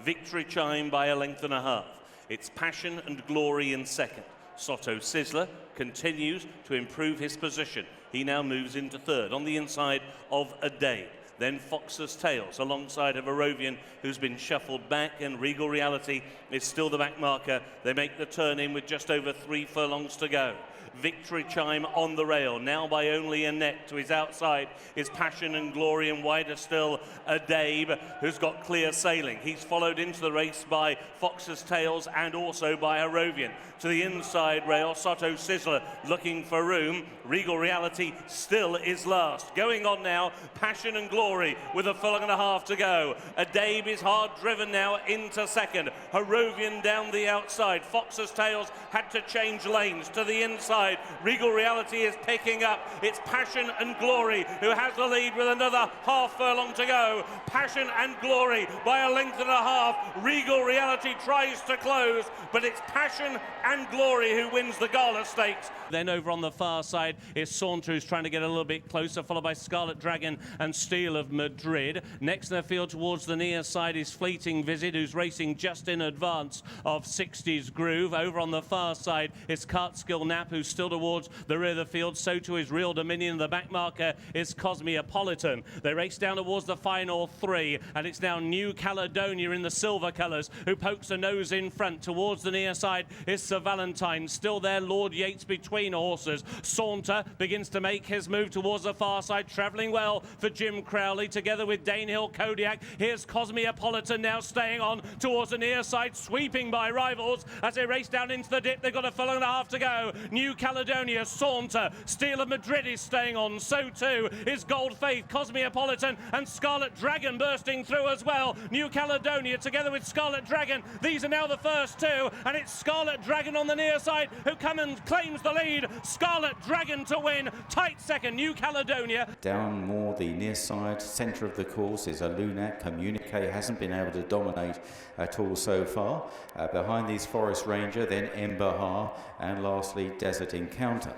Victory Chime by a length and a half. It's Passion and Glory in second. Sotto Sizzler continues to improve his position. He now moves into third on the inside of A Day. Then Fox's Tails alongside of Arovian, who's been shuffled back, and Regal Reality is still the back marker. They make the turn in with just over 3 furlongs to go. Victory Chime on the rail, now by only a net. To his outside is Passion and Glory, and wider still Adabe, who's got clear sailing. He's followed into the race by Fox's Tails and also by Arovian. To the inside rail, Sotto Sizzler looking for room. Regal Reality still is last. Going on now, Passion and Glory with a furlong and a half to go. Adabe is hard driven now into second. Arovian down the outside. Fox's Tails had to change lanes to the inside. Regal Reality is picking up. It's Passion and Glory who has the lead with another half furlong to go. Passion and Glory by a length and a half. Regal Reality tries to close, but it's Passion and Glory who wins the Gala Stakes. Then over on the far side is Saunter, who's trying to get a little bit closer, followed by Scarlet Dragon and Steel of Madrid. Next in the field towards the near side is Fleeting Visit, who's racing just in advance of 60's Groove. Over on the far side is Cartskill Nap, who's still towards the rear of the field. So too is Real Dominion. The back marker is Cosmopolitan. They race down towards the final 3, and it's now New Caledonia in the silver colours who pokes a nose in front. Towards the near side is Sir Valentine. Still there, Lord Yates between horses. Saunter begins to make his move towards the far side, travelling well for Jim Crowley together with Danehill Kodiak. Here's Cosmopolitan now staying on towards the near side, sweeping by rivals as they race down into the dip. They've got a furlong and a half to go. New Caledonia, Saunter, Steel of Madrid is staying on. So too is Gold Faith, Cosmopolitan and Scarlet Dragon bursting through as well. New Caledonia together with Scarlet Dragon. These are now the first two, and it's Scarlet Dragon on the near side who come and claims the lead. Scarlet Dragon to win. Tight second, New Caledonia. Down more the near side, centre of the course is a Lunac. Communique hasn't been able to dominate at all so far. Behind these Forest Ranger, then Embahar, and lastly Desert Encounter.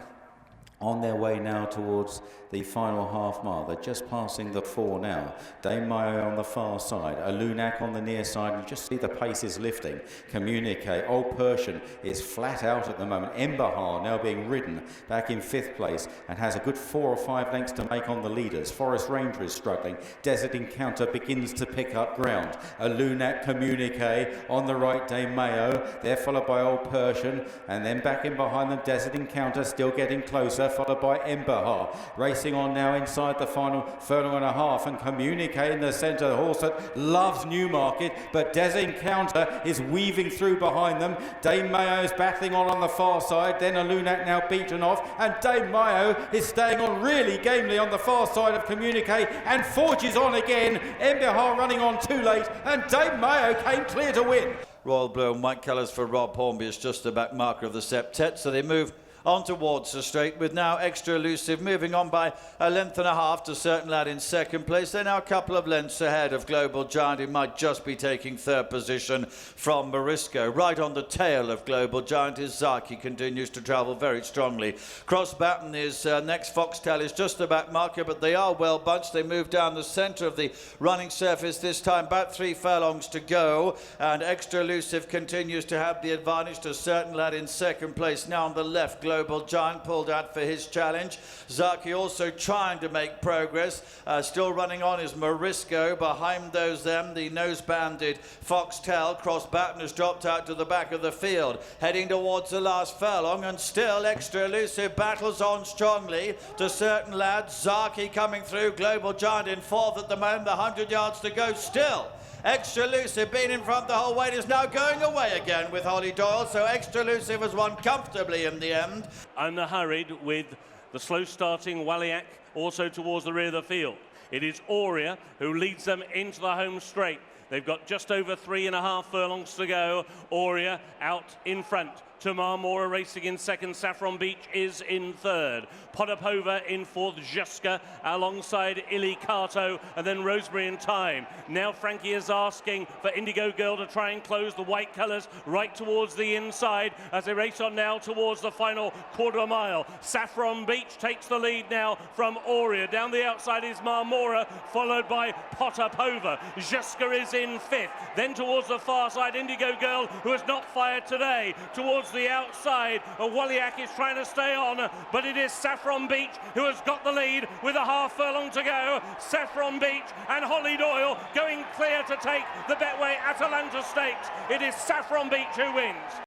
On their way now towards the final half mile. They're just passing the 4 now. Dame Mayo on the far side, a Lunac on the near side. You just see the pace is lifting. Communique, Old Persian is flat out at the moment. Embahar now being ridden back in 5th place and has a good 4 or 5 lengths to make on the leaders. Forest Ranger is struggling. Desert Encounter begins to pick up ground. A Lunac, Communique on the right, Dame Mayo. They're followed by Old Persian, and then back in behind them, Desert Encounter still getting closer, followed by Embahar. Racing on now inside the final furlong and a half, and Communique in the centre, the horse that loves Newmarket, but Desert Encounter is weaving through behind them. Dame Mayo is battling on the far side, then a Lunac now beaten off, and Dame Mayo is staying on really gamely on the far side of Communique and forges on again. Embahar running on too late, and Dame Mayo came clear to win. Royal blue and white colours for Rob Hornby is just the back marker of the septet, so they move on towards the straight, with now Extra Elusive moving on by a length and a half to Certain Lad in second place. They're now a couple of lengths ahead of Global Giant, who might just be taking third position from Morisco. Right on the tail of Global Giant is Zaki, continues to travel very strongly. Cross Baton is next. Foxtail is just the back marker, but they are well bunched. They move down the centre of the running surface this time, about 3 furlongs to go, and Extra Elusive continues to have the advantage to Certain Lad in second place. Now on the left, Global Giant pulled out for his challenge. Zaki also trying to make progress. Still running on is Morisco. Behind those the nose-banded Foxtail. Cross Baton has dropped out to the back of the field, heading towards the last furlong, and still Extra Elusive battles on strongly to Certain Lad. Zaki coming through. Global Giant in 4th at the moment. 100 yards to go still. Extra Elusive, been in front the whole way, is now going away again with Hollie Doyle, so Extra Elusive has won comfortably in the end. And the hurried with the slow starting Walliak also towards the rear of the field. It is Aurea who leads them into the home straight. They've got just over 3.5 furlongs to go. Aurea out in front. to Marmora racing in second. Saffron Beach is in third. Podapova in fourth. Juska alongside Ili Kato, and then Rosemary in time. Now Frankie is asking for Indigo Girl to try and close the white colours right towards the inside as they race on now towards the final quarter of a mile. Saffron Beach takes the lead now from Aurea. Down the outside is Marmora, followed by Potapova. Juska is in fifth. Then towards the far side, Indigo Girl, who has not fired today. Towards the outside, Walliak is trying to stay on, but it is Saffron Beach who has got the lead with a half furlong to go. Saffron Beach and Hollie Doyle going clear to take the Betway Atalanta Stakes. It is Saffron Beach who wins.